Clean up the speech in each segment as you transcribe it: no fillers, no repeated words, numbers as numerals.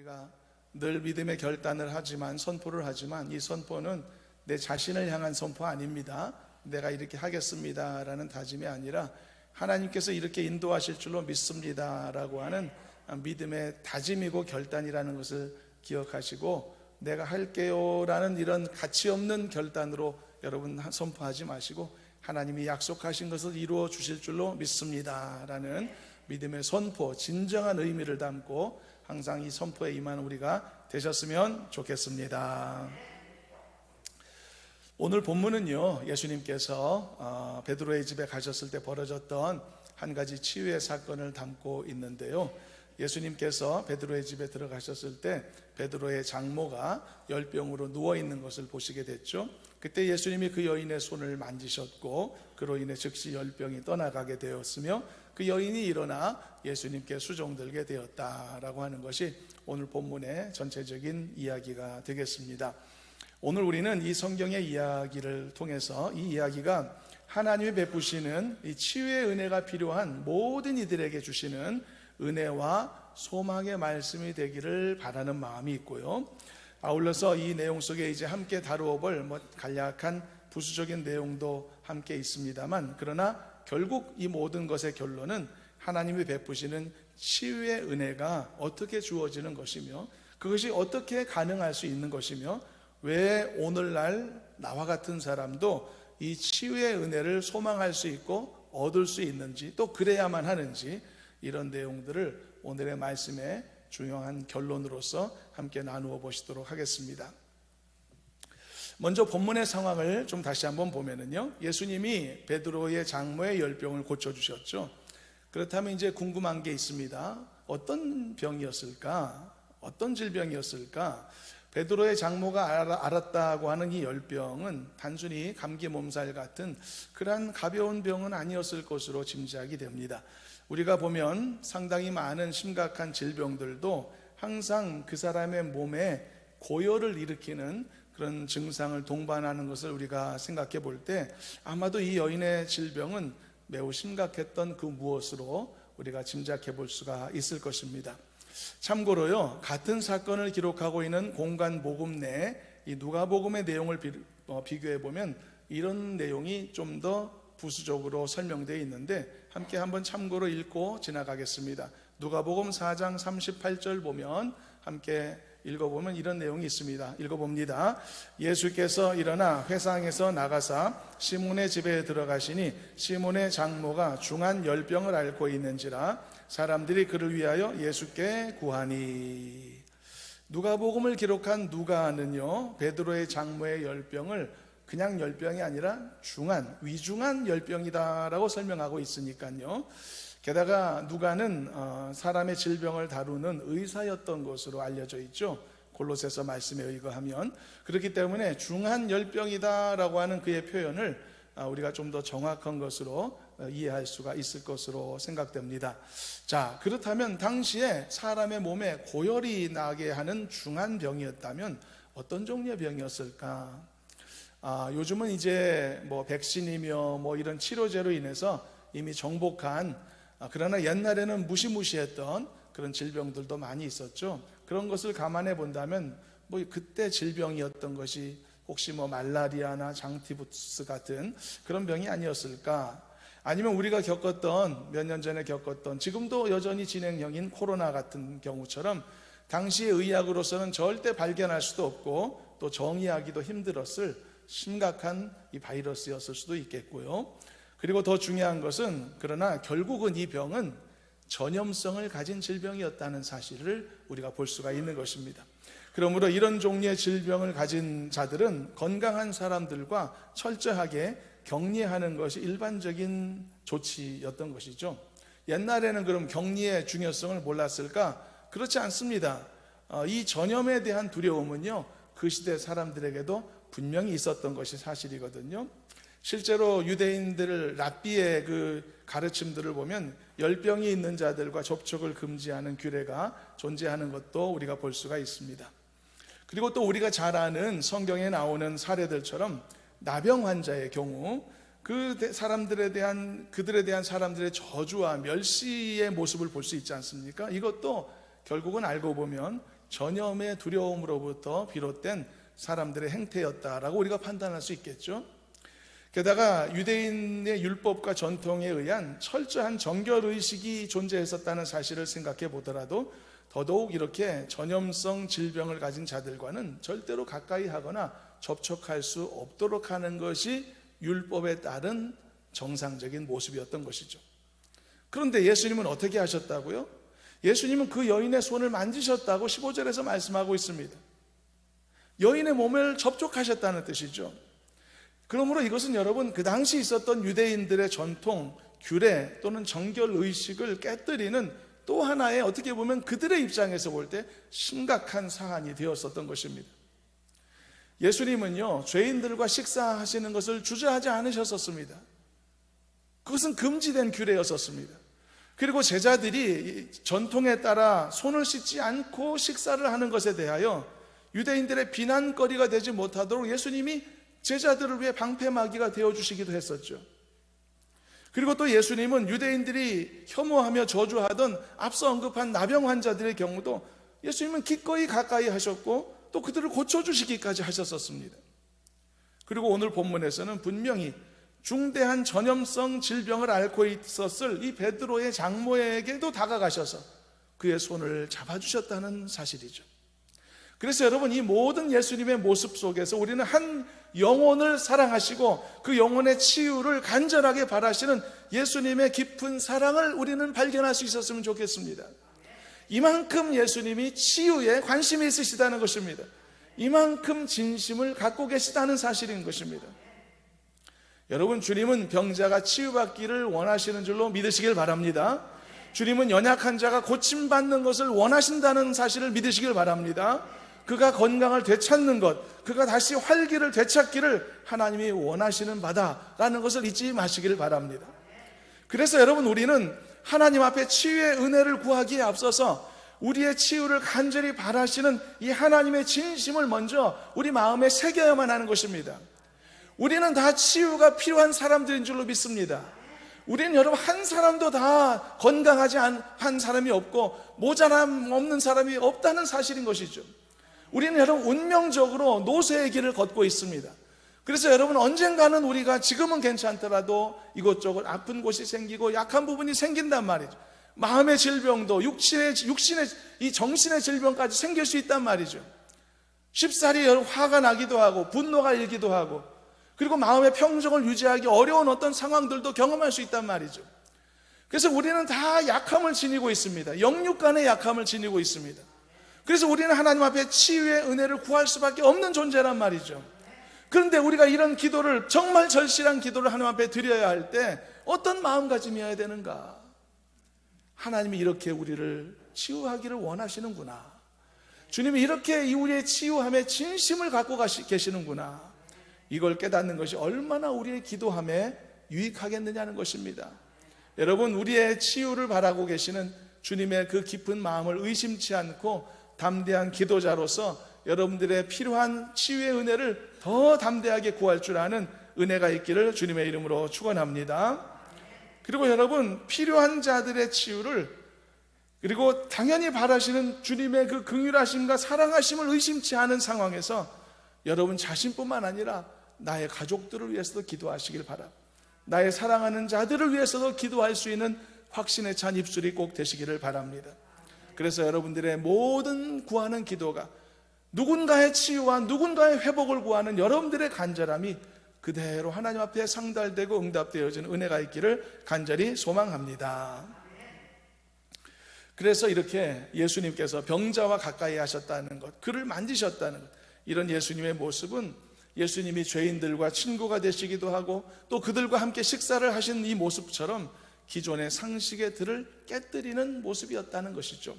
우리가 늘 믿음의 결단을 하지만, 선포를 하지만, 이 선포는 내 자신을 향한 선포 아닙니다. 내가 이렇게 하겠습니다라는 다짐이 아니라 하나님께서 이렇게 인도하실 줄로 믿습니다라고 하는 믿음의 다짐이고 결단이라는 것을 기억하시고, 내가 할게요라는 이런 가치 없는 결단으로 여러분 선포하지 마시고, 하나님이 약속하신 것을 이루어 주실 줄로 믿습니다라는 믿음의 선포, 진정한 의미를 담고 항상 이 선포에 임하는 우리가 되셨으면 좋겠습니다. 오늘 본문은요, 예수님께서 베드로의 집에 가셨을 때 벌어졌던 한 가지 치유의 사건을 담고 있는데요, 예수님께서 베드로의 집에 들어가셨을 때 베드로의 장모가 열병으로 누워있는 것을 보시게 됐죠. 그때 예수님이 그 여인의 손을 만지셨고, 그로 인해 즉시 열병이 떠나가게 되었으며, 그 여인이 일어나 예수님께 수종들게 되었다라고 하는 것이 오늘 본문의 전체적인 이야기가 되겠습니다. 오늘 우리는 이 성경의 이야기를 통해서 이 이야기가 하나님이 베푸시는 이 치유의 은혜가 필요한 모든 이들에게 주시는 은혜와 소망의 말씀이 되기를 바라는 마음이 있고요, 아울러서 이 내용 속에 이제 함께 다루어 볼 간략한 부수적인 내용도 함께 있습니다만, 그러나 결국 이 모든 것의 결론은 하나님이 베푸시는 치유의 은혜가 어떻게 주어지는 것이며, 그것이 어떻게 가능할 수 있는 것이며, 왜 오늘날 나와 같은 사람도 이 치유의 은혜를 소망할 수 있고 얻을 수 있는지, 또 그래야만 하는지, 이런 내용들을 오늘의 말씀의 중요한 결론으로서 함께 나누어 보시도록 하겠습니다. 먼저 본문의 상황을 좀 다시 한번 보면은요, 예수님이 베드로의 장모의 열병을 고쳐주셨죠. 그렇다면 이제 궁금한 게 있습니다. 어떤 병이었을까? 어떤 질병이었을까? 베드로의 장모가 앓았다고 하는 이 열병은 단순히 감기 몸살 같은 그러한 가벼운 병은 아니었을 것으로 짐작이 됩니다. 우리가 보면 상당히 많은 심각한 질병들도 항상 그 사람의 몸에 고열을 일으키는 그런 증상을 동반하는 것을 우리가 생각해 볼 때, 아마도 이 여인의 질병은 매우 심각했던 그 무엇으로 우리가 짐작해 볼 수가 있을 것입니다. 참고로요, 같은 사건을 기록하고 있는 공관복음 내 이 누가복음의 내용을 비교해 보면 이런 내용이 좀 더 부수적으로 설명되어 있는데, 함께 한번 참고로 읽고 지나가겠습니다. 누가복음 4장 38절 보면, 함께 읽어보면 이런 내용이 있습니다. 읽어봅니다. 예수께서 일어나 회상에서 나가사 시몬의 집에 들어가시니 시몬의 장모가 중한 열병을 앓고 있는지라 사람들이 그를 위하여 예수께 구하니. 누가복음을 기록한 누가는요, 베드로의 장모의 열병을 그냥 열병이 아니라 중한, 위중한 열병이다라고 설명하고 있으니까요. 게다가 누가는 사람의 질병을 다루는 의사였던 것으로 알려져 있죠. 골로새서 말씀에 의거하면. 그렇기 때문에 중한 열병이다라고 하는 그의 표현을 우리가 좀 더 정확한 것으로 이해할 수가 있을 것으로 생각됩니다. 자, 그렇다면 당시에 사람의 몸에 고열이 나게 하는 중한 병이었다면 어떤 종류의 병이었을까? 요즘은 이제 백신이며 이런 치료제로 인해서 이미 정복한, 그러나 옛날에는 무시무시했던 그런 질병들도 많이 있었죠. 그런 것을 감안해 본다면 그때 질병이었던 것이 혹시 말라리아나 장티푸스 같은 그런 병이 아니었을까? 아니면 우리가 겪었던, 몇 년 전에 겪었던, 지금도 여전히 진행형인 코로나 같은 경우처럼 당시의 의학으로서는 절대 발견할 수도 없고 또 정의하기도 힘들었을 심각한 이 바이러스였을 수도 있겠고요. 그리고 더 중요한 것은, 그러나 결국은 이 병은 전염성을 가진 질병이었다는 사실을 우리가 볼 수가 있는 것입니다. 그러므로 이런 종류의 질병을 가진 자들은 건강한 사람들과 철저하게 격리하는 것이 일반적인 조치였던 것이죠. 옛날에는 그럼 격리의 중요성을 몰랐을까? 그렇지 않습니다. 이 전염에 대한 두려움은요, 그 시대 사람들에게도 분명히 있었던 것이 사실이거든요. 실제로 유대인들 랍비의 그 가르침들을 보면 열병이 있는 자들과 접촉을 금지하는 규례가 존재하는 것도 우리가 볼 수가 있습니다. 그리고 또 우리가 잘 아는 성경에 나오는 사례들처럼 나병 환자의 경우 그들에 대한 사람들의 저주와 멸시의 모습을 볼 수 있지 않습니까? 이것도 결국은 알고 보면 전염의 두려움으로부터 비롯된 사람들의 행태였다라고 우리가 판단할 수 있겠죠. 게다가 유대인의 율법과 전통에 의한 철저한 정결의식이 존재했었다는 사실을 생각해 보더라도 더더욱 이렇게 전염성 질병을 가진 자들과는 절대로 가까이 하거나 접촉할 수 없도록 하는 것이 율법에 따른 정상적인 모습이었던 것이죠. 그런데 예수님은 어떻게 하셨다고요? 예수님은 그 여인의 손을 만지셨다고 15절에서 말씀하고 있습니다. 여인의 몸을 접촉하셨다는 뜻이죠. 그러므로 이것은 여러분, 그 당시 있었던 유대인들의 전통, 규례 또는 정결의식을 깨뜨리는 또 하나의, 어떻게 보면 그들의 입장에서 볼 때 심각한 사안이 되었었던 것입니다. 예수님은요, 죄인들과 식사하시는 것을 주저하지 않으셨었습니다. 그것은 금지된 규례였었습니다. 그리고 제자들이 전통에 따라 손을 씻지 않고 식사를 하는 것에 대하여 유대인들의 비난거리가 되지 못하도록 예수님이 제자들을 위해 방패막이가 되어주시기도 했었죠. 그리고 또 예수님은 유대인들이 혐오하며 저주하던 앞서 언급한 나병 환자들의 경우도 예수님은 기꺼이 가까이 하셨고 또 그들을 고쳐주시기까지 하셨었습니다. 그리고 오늘 본문에서는 분명히 중대한 전염성 질병을 앓고 있었을 이 베드로의 장모에게도 다가가셔서 그의 손을 잡아주셨다는 사실이죠. 그래서 여러분, 이 모든 예수님의 모습 속에서 우리는 한 영혼을 사랑하시고 그 영혼의 치유를 간절하게 바라시는 예수님의 깊은 사랑을 우리는 발견할 수 있었으면 좋겠습니다. 이만큼 예수님이 치유에 관심이 있으시다는 것입니다. 이만큼 진심을 갖고 계시다는 사실인 것입니다. 여러분, 주님은 병자가 치유받기를 원하시는 줄로 믿으시길 바랍니다. 주님은 연약한 자가 고침받는 것을 원하신다는 사실을 믿으시길 바랍니다. 그가 건강을 되찾는 것, 그가 다시 활기를 되찾기를 하나님이 원하시는 바다라는 것을 잊지 마시길 바랍니다. 그래서 여러분, 우리는 하나님 앞에 치유의 은혜를 구하기에 앞서서 우리의 치유를 간절히 바라시는 이 하나님의 진심을 먼저 우리 마음에 새겨야만 하는 것입니다. 우리는 다 치유가 필요한 사람들인 줄로 믿습니다. 우리는 여러분, 한 사람도 다 건강하지 한 사람이 없고 모자람 없는 사람이 없다는 사실인 것이죠. 우리는 여러분, 운명적으로 노쇠의 길을 걷고 있습니다. 그래서 여러분, 언젠가는 우리가 지금은 괜찮더라도 이곳저곳 아픈 곳이 생기고 약한 부분이 생긴단 말이죠. 마음의 질병도 육신의 이 정신의 질병까지 생길 수 있단 말이죠. 쉽사리 화가 나기도 하고 분노가 일기도 하고, 그리고 마음의 평정을 유지하기 어려운 어떤 상황들도 경험할 수 있단 말이죠. 그래서 우리는 다 약함을 지니고 있습니다. 영육 간의 약함을 지니고 있습니다. 그래서 우리는 하나님 앞에 치유의 은혜를 구할 수밖에 없는 존재란 말이죠. 그런데 우리가 이런 기도를, 정말 절실한 기도를 하나님 앞에 드려야 할 때 어떤 마음가짐이어야 되는가? 하나님이 이렇게 우리를 치유하기를 원하시는구나. 주님이 이렇게 우리의 치유함에 진심을 갖고 계시는구나. 이걸 깨닫는 것이 얼마나 우리의 기도함에 유익하겠느냐는 것입니다. 여러분, 우리의 치유를 바라고 계시는 주님의 그 깊은 마음을 의심치 않고 담대한 기도자로서 여러분들의 필요한 치유의 은혜를 더 담대하게 구할 줄 아는 은혜가 있기를 주님의 이름으로 축원합니다. 그리고 여러분, 필요한 자들의 치유를, 그리고 당연히 바라시는 주님의 그 긍휼하심과 사랑하심을 의심치 않은 상황에서 여러분 자신뿐만 아니라 나의 가족들을 위해서도 기도하시길 바랍니다. 나의 사랑하는 자들을 위해서도 기도할 수 있는 확신에 찬 입술이 꼭 되시기를 바랍니다. 그래서 여러분들의 모든 구하는 기도가 누군가의 치유와 누군가의 회복을 구하는 여러분들의 간절함이 그대로 하나님 앞에 상달되고 응답되어지는 은혜가 있기를 간절히 소망합니다. 그래서 이렇게 예수님께서 병자와 가까이 하셨다는 것, 그를 만지셨다는 것, 이런 예수님의 모습은 예수님이 죄인들과 친구가 되시기도 하고 또 그들과 함께 식사를 하신 이 모습처럼 기존의 상식의 들을 깨뜨리는 모습이었다는 것이죠.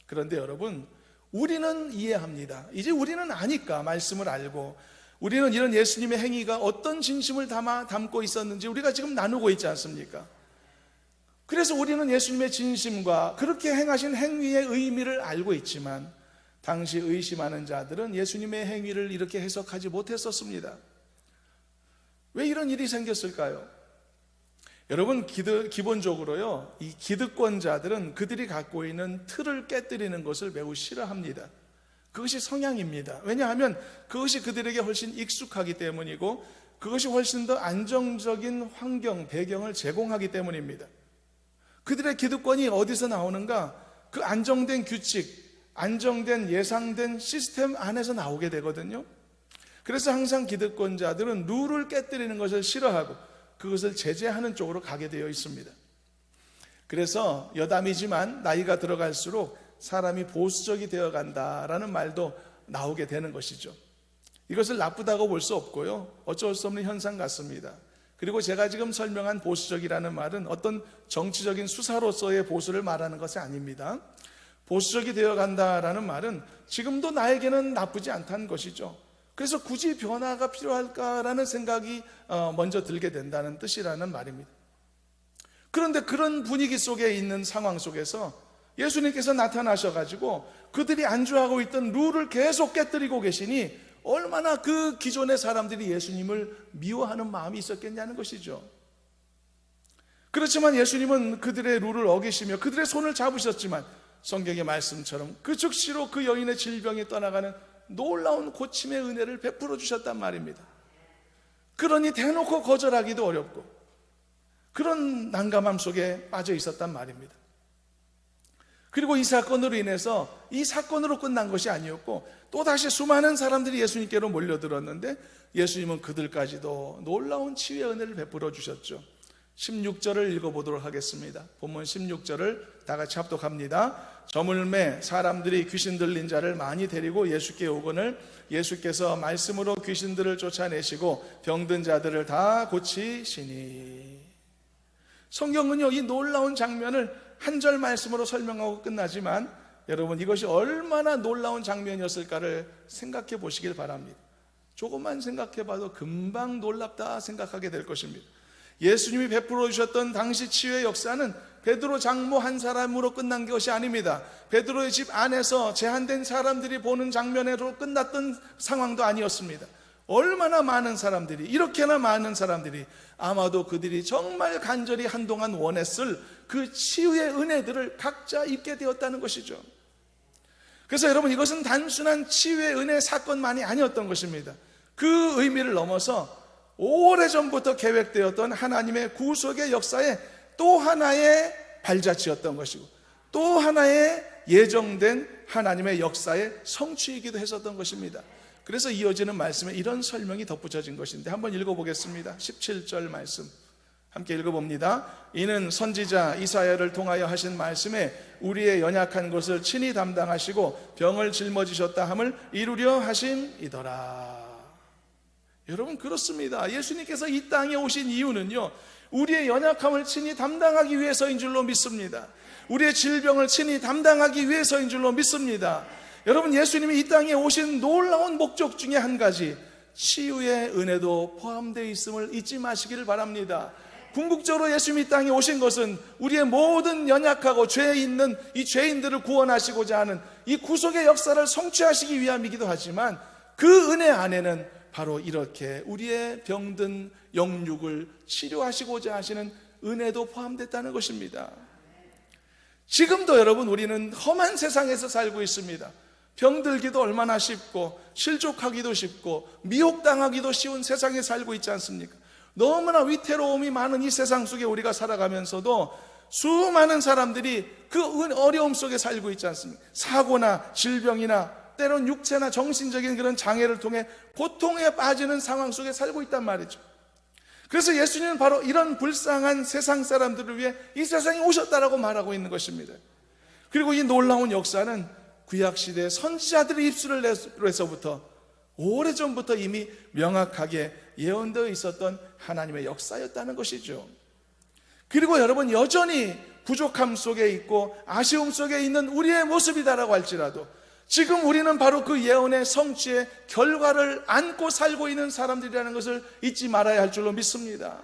그런데 여러분, 우리는 이해합니다. 이제 우리는 아니까, 말씀을 알고 우리는 이런 예수님의 행위가 어떤 진심을 담고 있었는지 우리가 지금 나누고 있지 않습니까? 그래서 우리는 예수님의 진심과 그렇게 행하신 행위의 의미를 알고 있지만 당시 의심하는 자들은 예수님의 행위를 이렇게 해석하지 못했었습니다. 왜 이런 일이 생겼을까요? 여러분, 기본적으로요, 이 기득권자들은 그들이 갖고 있는 틀을 깨뜨리는 것을 매우 싫어합니다. 그것이 성향입니다. 왜냐하면 그것이 그들에게 훨씬 익숙하기 때문이고, 그것이 훨씬 더 안정적인 환경, 배경을 제공하기 때문입니다. 그들의 기득권이 어디서 나오는가? 그 안정된 규칙, 안정된 예상된 시스템 안에서 나오게 되거든요. 그래서 항상 기득권자들은 룰을 깨뜨리는 것을 싫어하고 그것을 제재하는 쪽으로 가게 되어 있습니다. 그래서 여담이지만 나이가 들어갈수록 사람이 보수적이 되어 간다라는 말도 나오게 되는 것이죠. 이것을 나쁘다고 볼 수 없고요, 어쩔 수 없는 현상 같습니다. 그리고 제가 지금 설명한 보수적이라는 말은 어떤 정치적인 수사로서의 보수를 말하는 것이 아닙니다. 보수적이 되어 간다라는 말은 지금도 나에게는 나쁘지 않다는 것이죠. 그래서 굳이 변화가 필요할까라는 생각이 먼저 들게 된다는 뜻이라는 말입니다. 그런데 그런 분위기 속에 있는 상황 속에서 예수님께서 나타나셔가지고 그들이 안주하고 있던 룰을 계속 깨뜨리고 계시니 얼마나 그 기존의 사람들이 예수님을 미워하는 마음이 있었겠냐는 것이죠. 그렇지만 예수님은 그들의 룰을 어기시며 그들의 손을 잡으셨지만 성경의 말씀처럼 그 즉시로 그 여인의 질병이 떠나가는 놀라운 고침의 은혜를 베풀어 주셨단 말입니다. 그러니 대놓고 거절하기도 어렵고 그런 난감함 속에 빠져 있었단 말입니다. 그리고 이 사건으로 인해서 이 사건으로 끝난 것이 아니었고 또다시 수많은 사람들이 예수님께로 몰려들었는데 예수님은 그들까지도 놀라운 치유의 은혜를 베풀어 주셨죠. 16절을 읽어보도록 하겠습니다. 본문 16절을 다 같이 합독합니다. 저물매 사람들이 귀신 들린 자를 많이 데리고 예수께 오거늘 예수께서 말씀으로 귀신들을 쫓아내시고 병든 자들을 다 고치시니. 성경은요, 이 놀라운 장면을 한 절 말씀으로 설명하고 끝나지만 여러분, 이것이 얼마나 놀라운 장면이었을까를 생각해 보시길 바랍니다. 조금만 생각해 봐도 금방 놀랍다 생각하게 될 것입니다. 예수님이 베풀어 주셨던 당시 치유의 역사는 베드로 장모 한 사람으로 끝난 것이 아닙니다. 베드로의 집 안에서 제한된 사람들이 보는 장면으로 끝났던 상황도 아니었습니다. 얼마나 많은 사람들이, 이렇게나 많은 사람들이 아마도 그들이 정말 간절히 한동안 원했을 그 치유의 은혜들을 각자 입게 되었다는 것이죠. 그래서 여러분, 이것은 단순한 치유의 은혜 사건만이 아니었던 것입니다. 그 의미를 넘어서 오래전부터 계획되었던 하나님의 구속의 역사에 또 하나의 발자취였던 것이고 또 하나의 예정된 하나님의 역사의 성취이기도 했었던 것입니다. 그래서 이어지는 말씀에 이런 설명이 덧붙여진 것인데 한번 읽어보겠습니다. 17절 말씀 함께 읽어봅니다. 이는 선지자 이사야를 통하여 하신 말씀에 우리의 연약한 것을 친히 담당하시고 병을 짊어지셨다 함을 이루려 하심이더라. 여러분, 그렇습니다. 예수님께서 이 땅에 오신 이유는요, 우리의 연약함을 친히 담당하기 위해서인 줄로 믿습니다. 우리의 질병을 친히 담당하기 위해서인 줄로 믿습니다. 여러분, 예수님이 이 땅에 오신 놀라운 목적 중에 한 가지, 치유의 은혜도 포함되어 있음을 잊지 마시기를 바랍니다. 궁극적으로 예수님이 이 땅에 오신 것은 우리의 모든 연약하고 죄에 있는 이 죄인들을 구원하시고자 하는 이 구속의 역사를 성취하시기 위함이기도 하지만 그 은혜 안에는 바로 이렇게 우리의 병든 영육을 치료하시고자 하시는 은혜도 포함됐다는 것입니다. 지금도 여러분, 우리는 험한 세상에서 살고 있습니다. 병들기도 얼마나 쉽고 실족하기도 쉽고 미혹당하기도 쉬운 세상에 살고 있지 않습니까? 너무나 위태로움이 많은 이 세상 속에 우리가 살아가면서도 수많은 사람들이 그 어려움 속에 살고 있지 않습니까? 사고나 질병이나 때론 육체나 정신적인 그런 장애를 통해 고통에 빠지는 상황 속에 살고 있단 말이죠. 그래서 예수님은 바로 이런 불쌍한 세상 사람들을 위해 이 세상에 오셨다라고 말하고 있는 것입니다. 그리고 이 놀라운 역사는 구약시대 선지자들의 입술을 내서부터 오래전부터 이미 명확하게 예언되어 있었던 하나님의 역사였다는 것이죠. 그리고 여러분, 여전히 부족함 속에 있고 아쉬움 속에 있는 우리의 모습이다라고 할지라도 지금 우리는 바로 그 예언의 성취의 결과를 안고 살고 있는 사람들이라는 것을 잊지 말아야 할 줄로 믿습니다.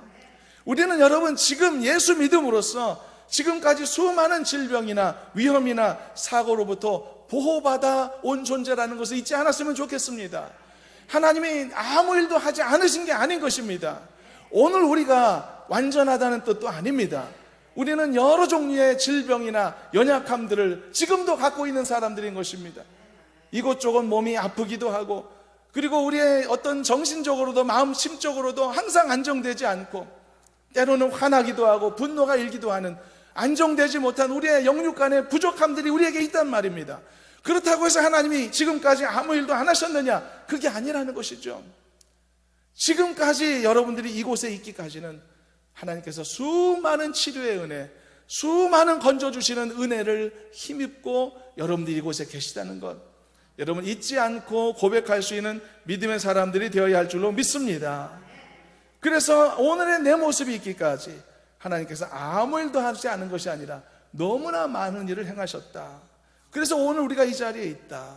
우리는 여러분, 지금 예수 믿음으로써 지금까지 수많은 질병이나 위험이나 사고로부터 보호받아 온 존재라는 것을 잊지 않았으면 좋겠습니다. 하나님이 아무 일도 하지 않으신 게 아닌 것입니다. 오늘 우리가 완전하다는 뜻도 아닙니다. 우리는 여러 종류의 질병이나 연약함들을 지금도 갖고 있는 사람들인 것입니다. 이곳저곳 몸이 아프기도 하고, 그리고 우리의 어떤 정신적으로도 마음 심적으로도 항상 안정되지 않고, 때로는 화나기도 하고 분노가 일기도 하는 안정되지 못한 우리의 영육 간의 부족함들이 우리에게 있단 말입니다. 그렇다고 해서 하나님이 지금까지 아무 일도 안 하셨느냐? 그게 아니라는 것이죠. 지금까지 여러분들이 이곳에 있기까지는 하나님께서 수많은 치료의 은혜, 수많은 건져주시는 은혜를 힘입고 여러분들이 이곳에 계시다는 것, 여러분 잊지 않고 고백할 수 있는 믿음의 사람들이 되어야 할 줄로 믿습니다. 그래서 오늘의 내 모습이 있기까지 하나님께서 아무 일도 하지 않은 것이 아니라 너무나 많은 일을 행하셨다. 그래서 오늘 우리가 이 자리에 있다.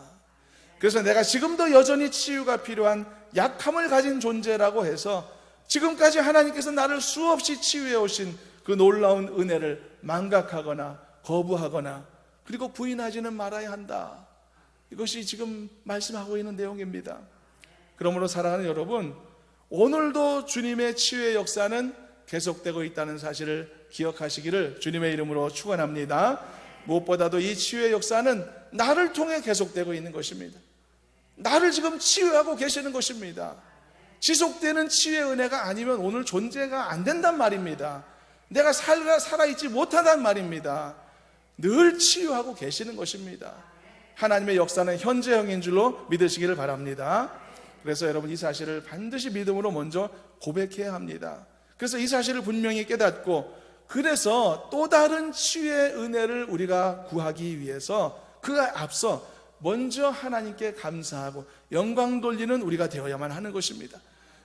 그래서 내가 지금도 여전히 치유가 필요한 약함을 가진 존재라고 해서 지금까지 하나님께서 나를 수없이 치유해 오신 그 놀라운 은혜를 망각하거나 거부하거나 그리고 부인하지는 말아야 한다. 이것이 지금 말씀하고 있는 내용입니다. 그러므로 사랑하는 여러분, 오늘도 주님의 치유의 역사는 계속되고 있다는 사실을 기억하시기를 주님의 이름으로 축원합니다. 무엇보다도 이 치유의 역사는 나를 통해 계속되고 있는 것입니다. 나를 지금 치유하고 계시는 것입니다. 지속되는 치유의 은혜가 아니면 오늘 존재가 안 된단 말입니다. 내가 살아있지 못하단 말입니다. 늘 치유하고 계시는 것입니다. 하나님의 역사는 현재형인 줄로 믿으시기를 바랍니다. 그래서 여러분 이 사실을 반드시 믿음으로 먼저 고백해야 합니다. 그래서 이 사실을 분명히 깨닫고, 그래서 또 다른 치유의 은혜를 우리가 구하기 위해서 그 앞서 먼저 하나님께 감사하고 영광 돌리는 우리가 되어야만 하는 것입니다.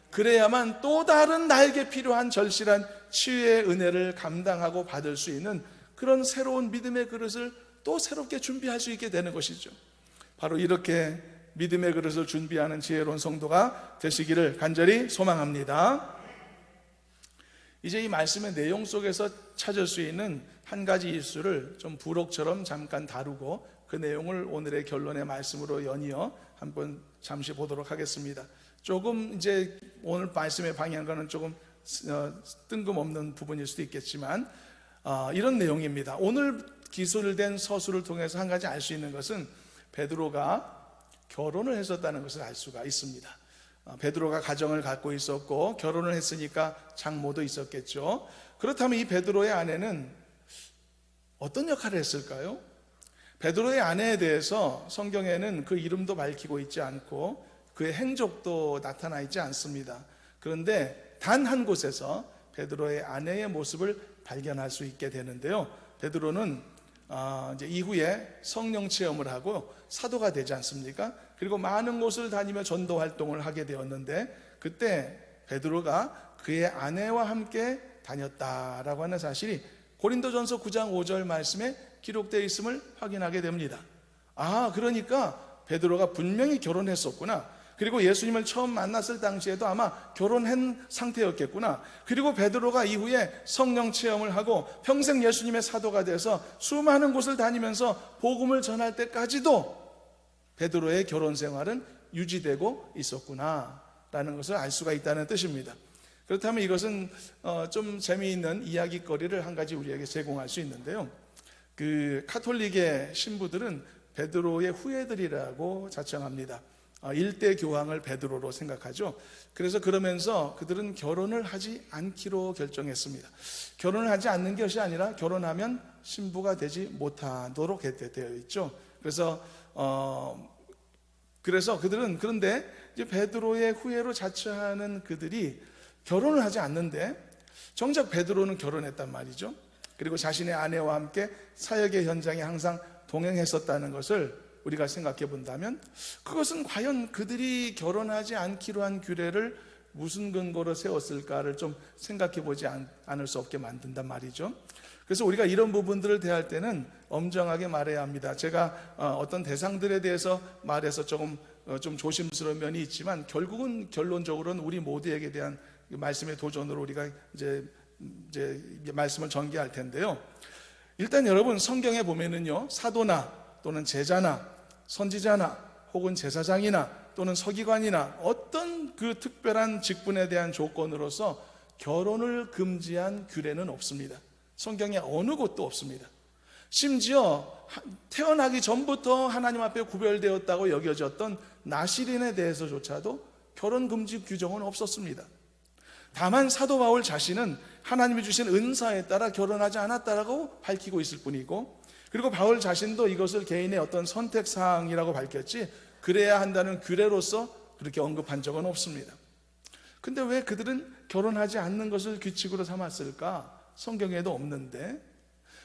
그래야만 또 다른 나에게 필요한 절실한 치유의 은혜를 감당하고 받을 수 있는 그런 새로운 믿음의 그릇을 또 새롭게 준비할 수 있게 되는 것이죠. 바로 이렇게 믿음의 그릇을 준비하는 지혜로운 성도가 되시기를 간절히 소망합니다. 이제 이 말씀의 내용 속에서 찾을 수 있는 한 가지 이슈를 좀 부록처럼 잠깐 다루고 그 내용을 오늘의 결론의 말씀으로 연이어 한번 잠시 보도록 하겠습니다. 조금 이제 오늘 말씀의 방향과는 조금 뜬금없는 부분일 수도 있겠지만 이런 내용입니다. 오늘 기술된 서술을 통해서 한 가지 알 수 있는 것은 베드로가 결혼을 했었다는 것을 알 수가 있습니다. 베드로가 가정을 갖고 있었고 결혼을 했으니까 장모도 있었겠죠. 그렇다면 이 베드로의 아내는 어떤 역할을 했을까요? 베드로의 아내에 대해서 성경에는 그 이름도 밝히고 있지 않고 그의 행적도 나타나 있지 않습니다. 그런데 단 한 곳에서 베드로의 아내의 모습을 발견할 수 있게 되는데요. 베드로는 이제 이후에 성령 체험을 하고 사도가 되지 않습니까? 그리고 많은 곳을 다니며 전도 활동을 하게 되었는데 그때 베드로가 그의 아내와 함께 다녔다라고 하는 사실이 고린도전서 9장 5절 말씀에 기록되어 있음을 확인하게 됩니다. 그러니까 베드로가 분명히 결혼했었구나. 그리고 예수님을 처음 만났을 당시에도 아마 결혼한 상태였겠구나. 그리고 베드로가 이후에 성령 체험을 하고 평생 예수님의 사도가 돼서 수많은 곳을 다니면서 복음을 전할 때까지도 베드로의 결혼 생활은 유지되고 있었구나 라는 것을 알 수가 있다는 뜻입니다. 그렇다면 이것은 좀 재미있는 이야기거리를 한 가지 우리에게 제공할 수 있는데요. 그 카톨릭의 신부들은 베드로의 후예들이라고 자청합니다. 일대 교황을 베드로로 생각하죠. 그래서 그러면서 그들은 결혼을 하지 않기로 결정했습니다. 결혼을 하지 않는 것이 아니라 결혼하면 신부가 되지 못하도록 되어 있죠. 그래서 그들은 그런데 이제 베드로의 후예로 자처하는 그들이 결혼을 하지 않는데 정작 베드로는 결혼했단 말이죠. 그리고 자신의 아내와 함께 사역의 현장에 항상 동행했었다는 것을 우리가 생각해 본다면 그것은 과연 그들이 결혼하지 않기로 한 규례를 무슨 근거로 세웠을까를 좀 생각해 보지 않을 수 없게 만든단 말이죠. 그래서 우리가 이런 부분들을 대할 때는 엄정하게 말해야 합니다. 제가 어떤 대상들에 대해서 말해서 좀 조심스러운 면이 있지만 결국은 결론적으로는 우리 모두에게 대한 말씀의 도전으로 우리가 이제 말씀을 전개할 텐데요. 일단 여러분 성경에 보면은요, 사도나 또는 제자나 선지자나 혹은 제사장이나 또는 서기관이나 어떤 그 특별한 직분에 대한 조건으로서 결혼을 금지한 규례는 없습니다. 성경에 어느 곳도 없습니다. 심지어 태어나기 전부터 하나님 앞에 구별되었다고 여겨졌던 나실인에 대해서조차도 결혼 금지 규정은 없었습니다. 다만 사도 바울 자신은 하나님이 주신 은사에 따라 결혼하지 않았다라고 밝히고 있을 뿐이고, 그리고 바울 자신도 이것을 개인의 어떤 선택사항이라고 밝혔지 그래야 한다는 규례로서 그렇게 언급한 적은 없습니다. 근데 왜 그들은 결혼하지 않는 것을 규칙으로 삼았을까? 성경에도 없는데.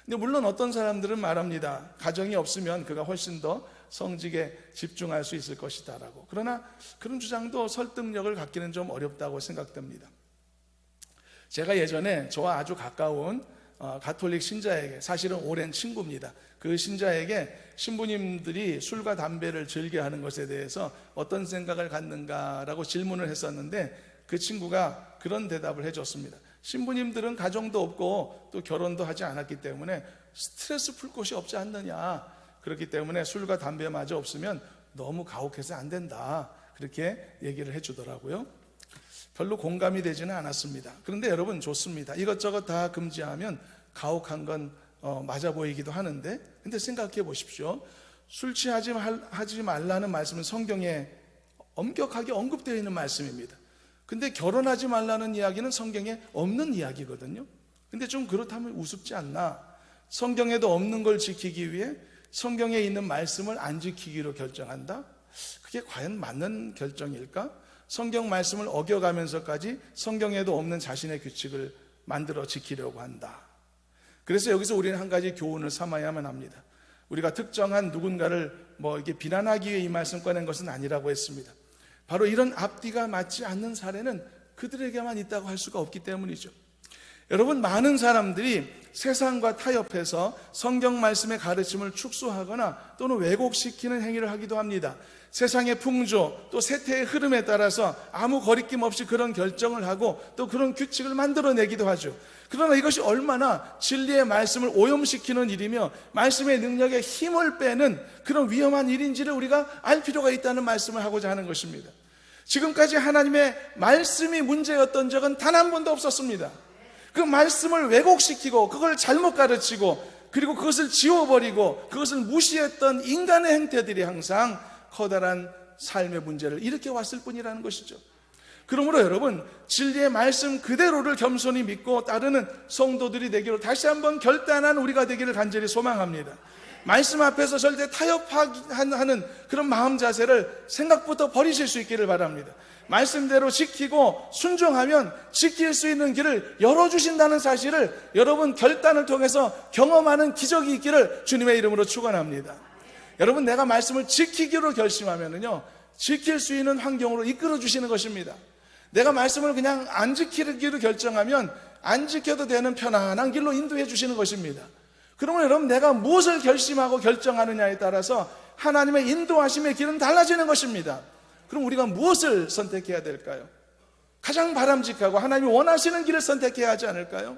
근데 물론 어떤 사람들은 말합니다. 가정이 없으면 그가 훨씬 더 성직에 집중할 수 있을 것이다라고. 그러나 그런 주장도 설득력을 갖기는 좀 어렵다고 생각됩니다. 제가 예전에 저와 아주 가까운 가톨릭 신자에게, 사실은 오랜 친구입니다. 그 신자에게 신부님들이 술과 담배를 즐겨하는 것에 대해서 어떤 생각을 갖는가라고 질문을 했었는데, 그 친구가 그런 대답을 해줬습니다. 신부님들은 가정도 없고 또 결혼도 하지 않았기 때문에 스트레스 풀 곳이 없지 않느냐, 그렇기 때문에 술과 담배마저 없으면 너무 가혹해서 안 된다, 그렇게 얘기를 해주더라고요. 별로 공감이 되지는 않았습니다. 그런데 여러분, 좋습니다. 이것저것 다 금지하면 가혹한 건 맞아 보이기도 하는데, 근데 생각해 보십시오. 술 취하지 말라는 말씀은 성경에 엄격하게 언급되어 있는 말씀입니다. 근데 결혼하지 말라는 이야기는 성경에 없는 이야기거든요. 근데 좀 그렇다면 우습지 않나? 성경에도 없는 걸 지키기 위해 성경에 있는 말씀을 안 지키기로 결정한다? 그게 과연 맞는 결정일까? 성경 말씀을 어겨가면서까지 성경에도 없는 자신의 규칙을 만들어 지키려고 한다. 그래서 여기서 우리는 한 가지 교훈을 삼아야만 합니다. 우리가 특정한 누군가를 이렇게 비난하기 위해 이 말씀 꺼낸 것은 아니라고 했습니다. 바로 이런 앞뒤가 맞지 않는 사례는 그들에게만 있다고 할 수가 없기 때문이죠. 여러분, 많은 사람들이 세상과 타협해서 성경 말씀의 가르침을 축소하거나 또는 왜곡시키는 행위를 하기도 합니다. 세상의 풍조 또 세태의 흐름에 따라서 아무 거리낌 없이 그런 결정을 하고 또 그런 규칙을 만들어내기도 하죠. 그러나 이것이 얼마나 진리의 말씀을 오염시키는 일이며 말씀의 능력에 힘을 빼는 그런 위험한 일인지를 우리가 알 필요가 있다는 말씀을 하고자 하는 것입니다. 지금까지 하나님의 말씀이 문제였던 적은 단 한 번도 없었습니다. 그 말씀을 왜곡시키고 그걸 잘못 가르치고 그리고 그것을 지워버리고 그것을 무시했던 인간의 행태들이 항상 커다란 삶의 문제를 일으켜 왔을 뿐이라는 것이죠. 그러므로 여러분, 진리의 말씀 그대로를 겸손히 믿고 따르는 성도들이 되기로 다시 한번 결단한 우리가 되기를 간절히 소망합니다. 말씀 앞에서 절대 타협하는 그런 마음 자세를 생각부터 버리실 수 있기를 바랍니다. 말씀대로 지키고 순종하면 지킬 수 있는 길을 열어주신다는 사실을 여러분 결단을 통해서 경험하는 기적이 있기를 주님의 이름으로 축원합니다. 여러분, 내가 말씀을 지키기로 결심하면요, 지킬 수 있는 환경으로 이끌어 주시는 것입니다. 내가 말씀을 그냥 안 지키기로 결정하면 안 지켜도 되는 편안한 길로 인도해 주시는 것입니다. 그러면 여러분, 내가 무엇을 결심하고 결정하느냐에 따라서 하나님의 인도하심의 길은 달라지는 것입니다. 그럼 우리가 무엇을 선택해야 될까요? 가장 바람직하고 하나님이 원하시는 길을 선택해야 하지 않을까요?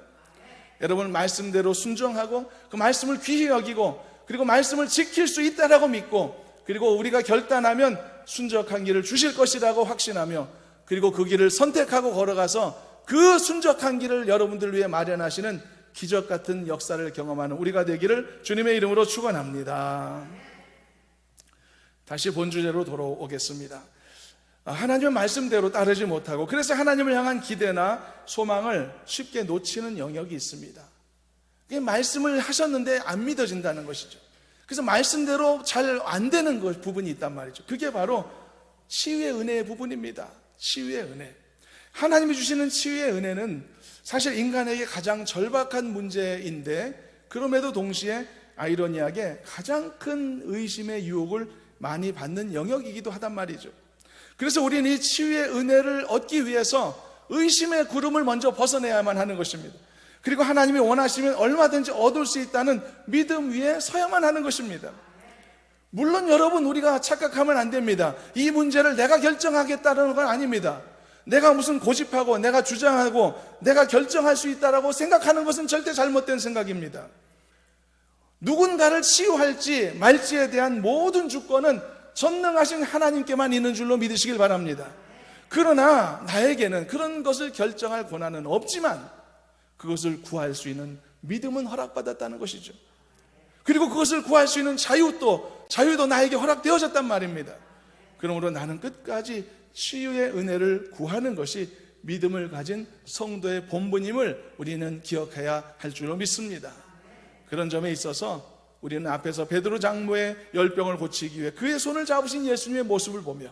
여러분, 말씀대로 순종하고 그 말씀을 귀히 여기고 그리고 말씀을 지킬 수 있다라고 믿고 그리고 우리가 결단하면 순적한 길을 주실 것이라고 확신하며 그리고 그 길을 선택하고 걸어가서 그 순적한 길을 여러분들 위해 마련하시는 기적 같은 역사를 경험하는 우리가 되기를 주님의 이름으로 축원합니다. 다시 본주제로 돌아오겠습니다. 하나님의 말씀대로 따르지 못하고 그래서 하나님을 향한 기대나 소망을 쉽게 놓치는 영역이 있습니다. 말씀을 하셨는데 안 믿어진다는 것이죠. 그래서 말씀대로 잘 안 되는 부분이 있단 말이죠. 그게 바로 치유의 은혜의 부분입니다. 치유의 은혜. 하나님이 주시는 치유의 은혜는 사실 인간에게 가장 절박한 문제인데 그럼에도 동시에 아이러니하게 가장 큰 의심의 유혹을 많이 받는 영역이기도 하단 말이죠. 그래서 우리는 이 치유의 은혜를 얻기 위해서 의심의 구름을 먼저 벗어내야만 하는 것입니다. 그리고 하나님이 원하시면 얼마든지 얻을 수 있다는 믿음 위에 서야만 하는 것입니다. 물론 여러분, 우리가 착각하면 안 됩니다. 이 문제를 내가 결정하겠다는 건 아닙니다. 내가 무슨 고집하고 내가 주장하고 내가 결정할 수 있다라고 생각하는 것은 절대 잘못된 생각입니다. 누군가를 치유할지 말지에 대한 모든 주권은 전능하신 하나님께만 있는 줄로 믿으시길 바랍니다. 그러나 나에게는 그런 것을 결정할 권한은 없지만 그것을 구할 수 있는 믿음은 허락받았다는 것이죠. 그리고 그것을 구할 수 있는 자유도 나에게 허락되어졌단 말입니다. 그러므로 나는 끝까지 치유의 은혜를 구하는 것이 믿음을 가진 성도의 본분임을 우리는 기억해야 할 줄로 믿습니다. 그런 점에 있어서 우리는 앞에서 베드로 장로의 열병을 고치기 위해 그의 손을 잡으신 예수님의 모습을 보며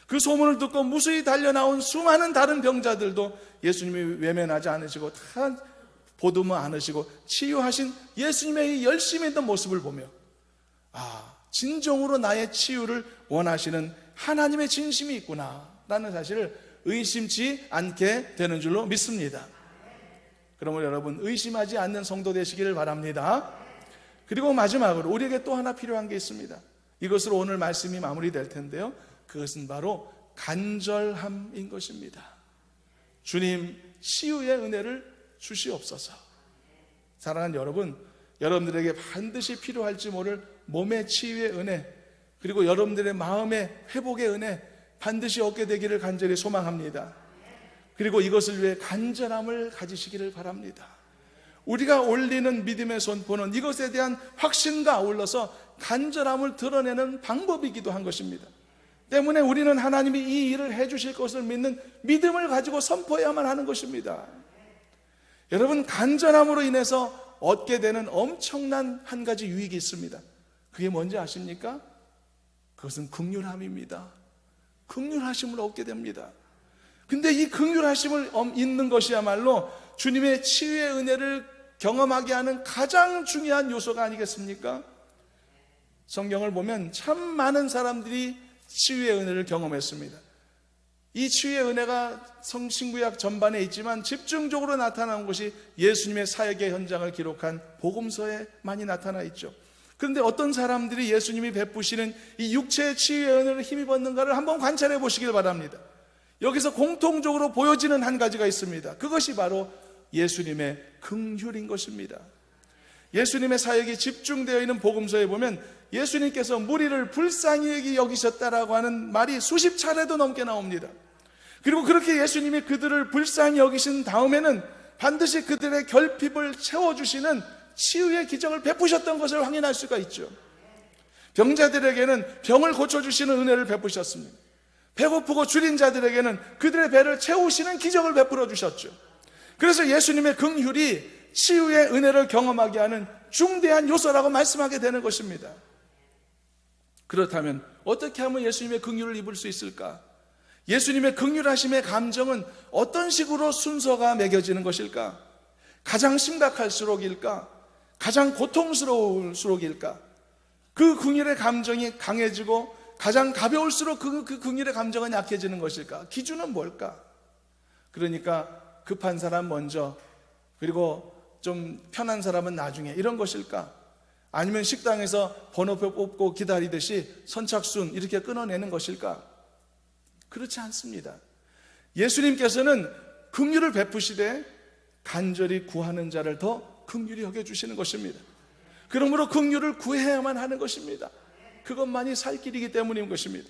그 소문을 듣고 무수히 달려나온 수많은 다른 병자들도 예수님이 외면하지 않으시고 다 보듬어 안으시고 치유하신 예수님의 이 열심히 했던 모습을 보며 진정으로 나의 치유를 원하시는 하나님의 진심이 있구나 라는 사실을 의심치 않게 되는 줄로 믿습니다. 그러므로 여러분, 의심하지 않는 성도 되시기를 바랍니다. 그리고 마지막으로 우리에게 또 하나 필요한 게 있습니다. 이것으로 오늘 말씀이 마무리될 텐데요, 그것은 바로 간절함인 것입니다. 주님, 치유의 은혜를 주시옵소서. 사랑하는 여러분, 여러분들에게 반드시 필요할지 모를 몸의 치유의 은혜, 그리고 여러분들의 마음의 회복의 은혜 반드시 얻게 되기를 간절히 소망합니다. 그리고 이것을 위해 간절함을 가지시기를 바랍니다. 우리가 올리는 믿음의 손포는 이것에 대한 확신과 아울러서 간절함을 드러내는 방법이기도 한 것입니다. 때문에 우리는 하나님이 이 일을 해주실 것을 믿는 믿음을 가지고 선포해야만 하는 것입니다. 여러분, 간절함으로 인해서 얻게 되는 엄청난 한 가지 유익이 있습니다. 그게 뭔지 아십니까? 그것은 긍휼함입니다. 긍휼하심을 얻게 됩니다. 근데 이 긍휼하심을 잊는 것이야말로 주님의 치유의 은혜를 경험하게 하는 가장 중요한 요소가 아니겠습니까? 성경을 보면 참 많은 사람들이 치유의 은혜를 경험했습니다. 이 치유의 은혜가 신구약 전반에 있지만 집중적으로 나타난 것이 예수님의 사역의 현장을 기록한 복음서에 많이 나타나 있죠. 그런데 어떤 사람들이 예수님이 베푸시는 이 육체의 치유의 은혜를 힘입었는가를 한번 관찰해 보시길 바랍니다. 여기서 공통적으로 보여지는 한 가지가 있습니다. 그것이 바로 예수님의 긍휼인 것입니다. 예수님의 사역이 집중되어 있는 복음서에 보면 예수님께서 무리를 불쌍히 여기셨다라고 하는 말이 수십 차례도 넘게 나옵니다. 그리고 그렇게 예수님이 그들을 불쌍히 여기신 다음에는 반드시 그들의 결핍을 채워주시는 치유의 기적을 베푸셨던 것을 확인할 수가 있죠. 병자들에게는 병을 고쳐주시는 은혜를 베푸셨습니다. 배고프고 줄인 자들에게는 그들의 배를 채우시는 기적을 베풀어 주셨죠. 그래서 예수님의 긍휼이 치유의 은혜를 경험하게 하는 중대한 요소라고 말씀하게 되는 것입니다. 그렇다면 어떻게 하면 예수님의 긍휼을 입을 수 있을까? 예수님의 긍휼하심의 감정은 어떤 식으로 순서가 매겨지는 것일까? 가장 심각할수록일까? 가장 고통스러울수록일까? 그 긍휼의 감정이 강해지고 가장 가벼울수록 그 긍휼의 감정은 약해지는 것일까? 기준은 뭘까? 그러니까 급한 사람 먼저, 그리고 좀 편한 사람은 나중에, 이런 것일까? 아니면 식당에서 번호표 뽑고 기다리듯이 선착순 이렇게 끊어내는 것일까? 그렇지 않습니다. 예수님께서는 긍휼을 베푸시되 간절히 구하는 자를 더 긍휼히 여겨주시는 것입니다. 그러므로 긍휼을 구해야만 하는 것입니다. 그것만이 살 길이기 때문인 것입니다.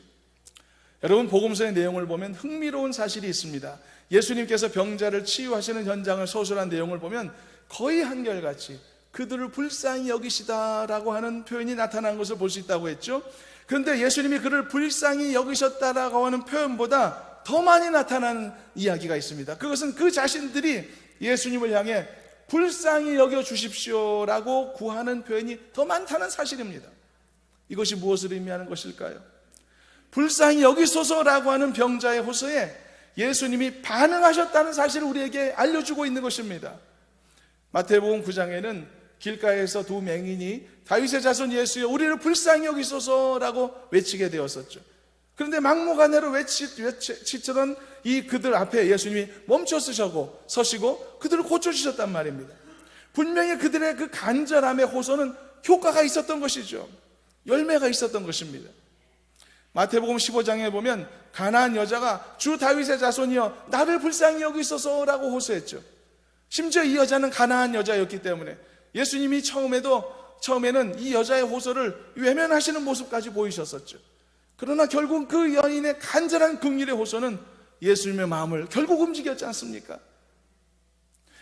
여러분, 복음서의 내용을 보면 흥미로운 사실이 있습니다. 예수님께서 병자를 치유하시는 현장을 서술한 내용을 보면 거의 한결같이 그들을 불쌍히 여기시다라고 하는 표현이 나타난 것을 볼 수 있다고 했죠. 그런데 예수님이 그를 불쌍히 여기셨다라고 하는 표현보다 더 많이 나타나는 이야기가 있습니다. 그것은 그 자신들이 예수님을 향해 불쌍히 여겨 주십시오라고 구하는 표현이 더 많다는 사실입니다. 이것이 무엇을 의미하는 것일까요? 불쌍히 여기소서라고 하는 병자의 호소에 예수님이 반응하셨다는 사실을 우리에게 알려주고 있는 것입니다. 마태복음 9장에는 길가에서 두 맹인이 다윗의 자손 예수여 우리를 불쌍히 여기소서라고 외치게 되었었죠. 그런데 막무가내로 외치던 이 그들 앞에 예수님이 멈춰 서시고 그들을 고쳐주셨단 말입니다. 분명히 그들의 그 간절함의 호소는 효과가 있었던 것이죠. 열매가 있었던 것입니다. 마태복음 15장에 보면 가나안 여자가 주 다윗의 자손이여 나를 불쌍히 여기소서라고 호소했죠. 심지어 이 여자는 가나안 여자였기 때문에 예수님이 처음에는 이 여자의 호소를 외면하시는 모습까지 보이셨었죠. 그러나 결국 그 여인의 간절한 긍휼의 호소는 예수님의 마음을 결국 움직였지 않습니까?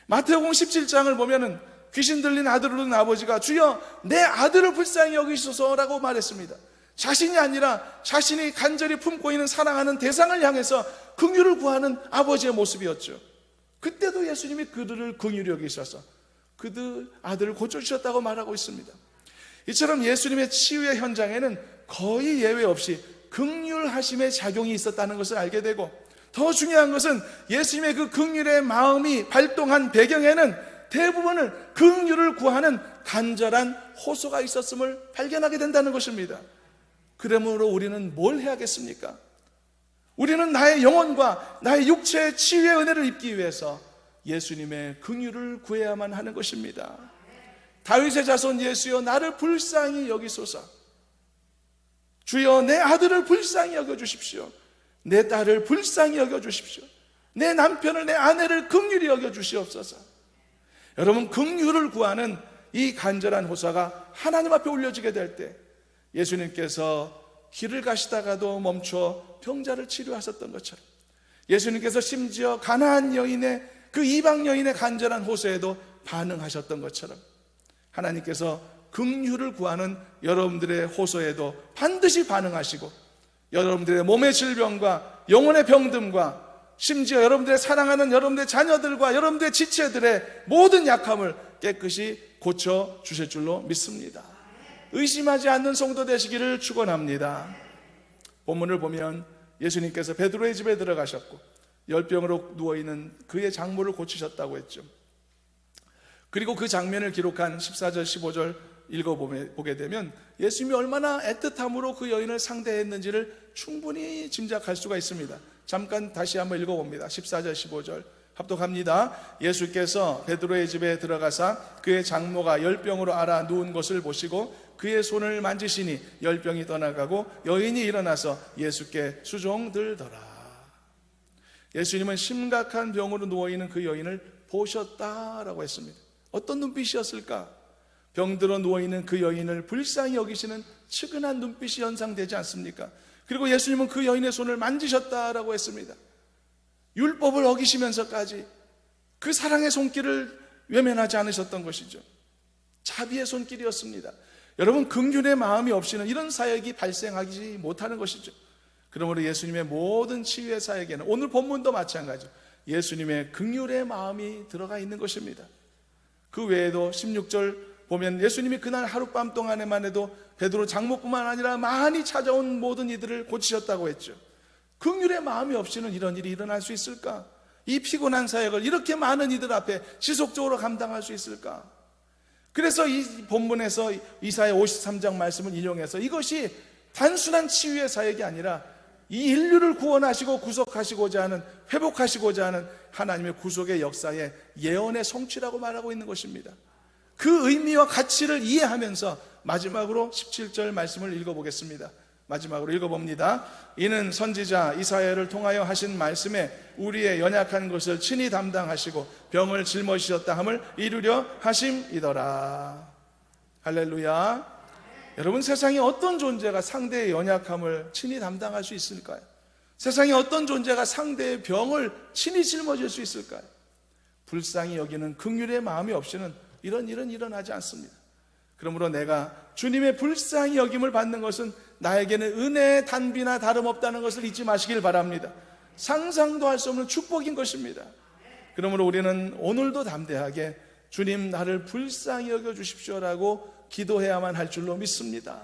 마태복음 17장을 보면은 귀신 들린 아들을 둔 아버지가 주여 내 아들을 불쌍히 여기소서라고 말했습니다. 자신이 아니라 자신이 간절히 품고 있는 사랑하는 대상을 향해서 긍휼을 구하는 아버지의 모습이었죠. 그때도 예수님이 그들을 긍휼히 여기셔서 그들 아들을 고쳐주셨다고 말하고 있습니다. 이처럼 예수님의 치유의 현장에는 거의 예외 없이 긍휼하심의 작용이 있었다는 것을 알게 되고, 더 중요한 것은 예수님의 그 긍휼의 마음이 발동한 배경에는 대부분을 긍휼을 구하는 간절한 호소가 있었음을 발견하게 된다는 것입니다. 그러므로 우리는 뭘 해야겠습니까? 우리는 나의 영혼과 나의 육체의 치유의 은혜를 입기 위해서 예수님의 긍휼을 구해야만 하는 것입니다. 다윗의 자손 예수여 나를 불쌍히 여기소서. 주여 내 아들을 불쌍히 여겨주십시오. 내 딸을 불쌍히 여겨주십시오. 내 남편을, 내 아내를 긍휼히 여겨주시옵소서. 여러분, 긍휼을 구하는 이 간절한 호소가 하나님 앞에 올려지게 될 때 예수님께서 길을 가시다가도 멈춰 병자를 치료하셨던 것처럼, 예수님께서 심지어 가나안 여인의 그 이방 여인의 간절한 호소에도 반응하셨던 것처럼 하나님께서 긍휼을 구하는 여러분들의 호소에도 반드시 반응하시고 여러분들의 몸의 질병과 영혼의 병듦과 심지어 여러분들의 사랑하는 여러분들의 자녀들과 여러분들의 지체들의 모든 약함을 깨끗이 고쳐 주실 줄로 믿습니다. 의심하지 않는 성도 되시기를 축원합니다. 본문을 보면 예수님께서 베드로의 집에 들어가셨고 열병으로 누워있는 그의 장모를 고치셨다고 했죠. 그리고 그 장면을 기록한 14절 15절 읽어보게 되면 예수님이 얼마나 애틋함으로 그 여인을 상대했는지를 충분히 짐작할 수가 있습니다. 잠깐 다시 한번 읽어봅니다. 14절 15절 합독합니다. 예수께서 베드로의 집에 들어가사 그의 장모가 열병으로 앓아 누운 것을 보시고 그의 손을 만지시니 열병이 떠나가고 여인이 일어나서 예수께 수종들더라. 예수님은 심각한 병으로 누워있는 그 여인을 보셨다라고 했습니다. 어떤 눈빛이었을까? 병들어 누워있는 그 여인을 불쌍히 여기시는 측은한 눈빛이 연상되지 않습니까? 그리고 예수님은 그 여인의 손을 만지셨다라고 했습니다. 율법을 어기시면서까지 그 사랑의 손길을 외면하지 않으셨던 것이죠. 자비의 손길이었습니다. 여러분, 긍휼의 마음이 없이는 이런 사역이 발생하지 못하는 것이죠. 그러므로 예수님의 모든 치유의 사역에는 오늘 본문도 마찬가지죠. 예수님의 긍휼의 마음이 들어가 있는 것입니다. 그 외에도 16절 보면 예수님이 그날 하룻밤 동안에만 해도 베드로 장모뿐만 아니라 많이 찾아온 모든 이들을 고치셨다고 했죠. 긍휼의 마음이 없이는 이런 일이 일어날 수 있을까? 이 피곤한 사역을 이렇게 많은 이들 앞에 지속적으로 감당할 수 있을까? 그래서 이 본문에서 이사야 53장 말씀을 인용해서 이것이 단순한 치유의 사역이 아니라 이 인류를 구원하시고 구속하시고자 하는, 회복하시고자 하는 하나님의 구속의 역사의 예언의 성취라고 말하고 있는 것입니다. 그 의미와 가치를 이해하면서 마지막으로 17절 말씀을 읽어보겠습니다. 마지막으로 읽어봅니다. 이는 선지자 이사야를 통하여 하신 말씀에 우리의 연약한 것을 친히 담당하시고 병을 짊어지셨다 함을 이루려 하심이더라. 할렐루야. 여러분, 세상에 어떤 존재가 상대의 연약함을 친히 담당할 수 있을까요? 세상에 어떤 존재가 상대의 병을 친히 짊어질 수 있을까요? 불쌍히 여기는 긍휼의 마음이 없이는 이런 일은 일어나지 않습니다. 그러므로 내가 주님의 불쌍히 여김을 받는 것은 나에게는 은혜의 단비나 다름없다는 것을 잊지 마시길 바랍니다. 상상도 할 수 없는 축복인 것입니다. 그러므로 우리는 오늘도 담대하게 주님 나를 불쌍히 여겨주십시오라고 기도해야만 할 줄로 믿습니다.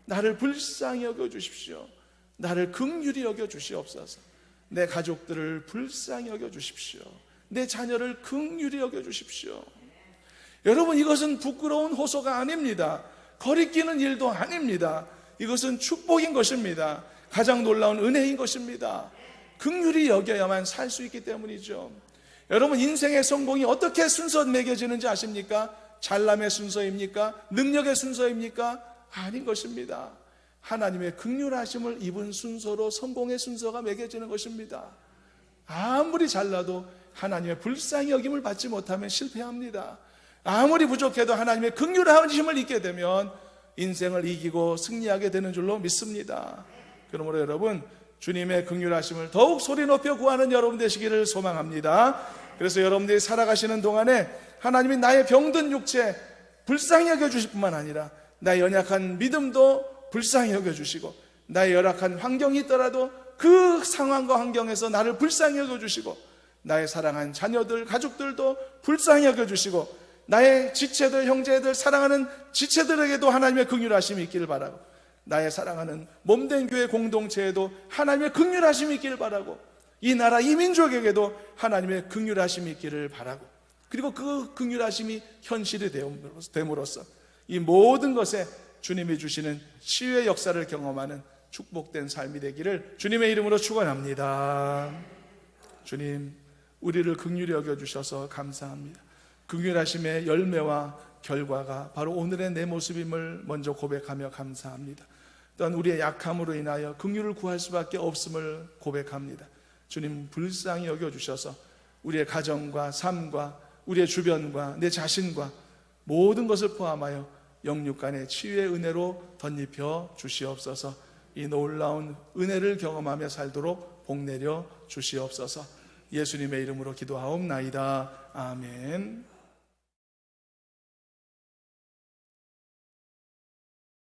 나를 불쌍히 여겨주십시오. 나를 긍휼히 여겨주시옵소서. 내 가족들을 불쌍히 여겨주십시오. 내 자녀를 긍휼히 여겨주십시오. 여러분, 이것은 부끄러운 호소가 아닙니다. 거리끼는 일도 아닙니다. 이것은 축복인 것입니다. 가장 놀라운 은혜인 것입니다. 긍휼히 여겨야만 살 수 있기 때문이죠. 여러분, 인생의 성공이 어떻게 순서 매겨지는지 아십니까? 잘남의 순서입니까? 능력의 순서입니까? 아닌 것입니다. 하나님의 긍휼하심을 입은 순서로 성공의 순서가 매겨지는 것입니다. 아무리 잘나도 하나님의 불쌍히 여김을 받지 못하면 실패합니다. 아무리 부족해도 하나님의 긍휼하심을 잊게 되면 인생을 이기고 승리하게 되는 줄로 믿습니다. 그러므로 여러분, 주님의 긍휼하심을 더욱 소리 높여 구하는 여러분 되시기를 소망합니다. 그래서 여러분들이 살아가시는 동안에 하나님이 나의 병든 육체 불쌍히 여겨주실 뿐만 아니라 나의 연약한 믿음도 불쌍히 여겨주시고, 나의 열악한 환경이 있더라도 그 상황과 환경에서 나를 불쌍히 여겨주시고, 나의 사랑한 자녀들, 가족들도 불쌍히 여겨주시고, 나의 지체들, 형제들, 사랑하는 지체들에게도 하나님의 긍휼하심이 있기를 바라고, 나의 사랑하는 몸된 교회 공동체에도 하나님의 긍휼하심이 있기를 바라고, 이 나라 이 민족에게도 하나님의 긍휼하심이 있기를 바라고, 그리고 그 긍휼하심이 현실이 됨으로써 이 모든 것에 주님이 주시는 치유의 역사를 경험하는 축복된 삶이 되기를 주님의 이름으로 축원합니다. 주님, 우리를 긍휼히 여겨주셔서 감사합니다. 긍휼하심의 열매와 결과가 바로 오늘의 내 모습임을 먼저 고백하며 감사합니다. 또한 우리의 약함으로 인하여 긍휼을 구할 수밖에 없음을 고백합니다. 주님, 불쌍히 여겨주셔서 우리의 가정과 삶과 우리의 주변과 내 자신과 모든 것을 포함하여 영육간의 치유의 은혜로 덧입혀 주시옵소서. 이 놀라운 은혜를 경험하며 살도록 복내려 주시옵소서. 예수님의 이름으로 기도하옵나이다. 아멘.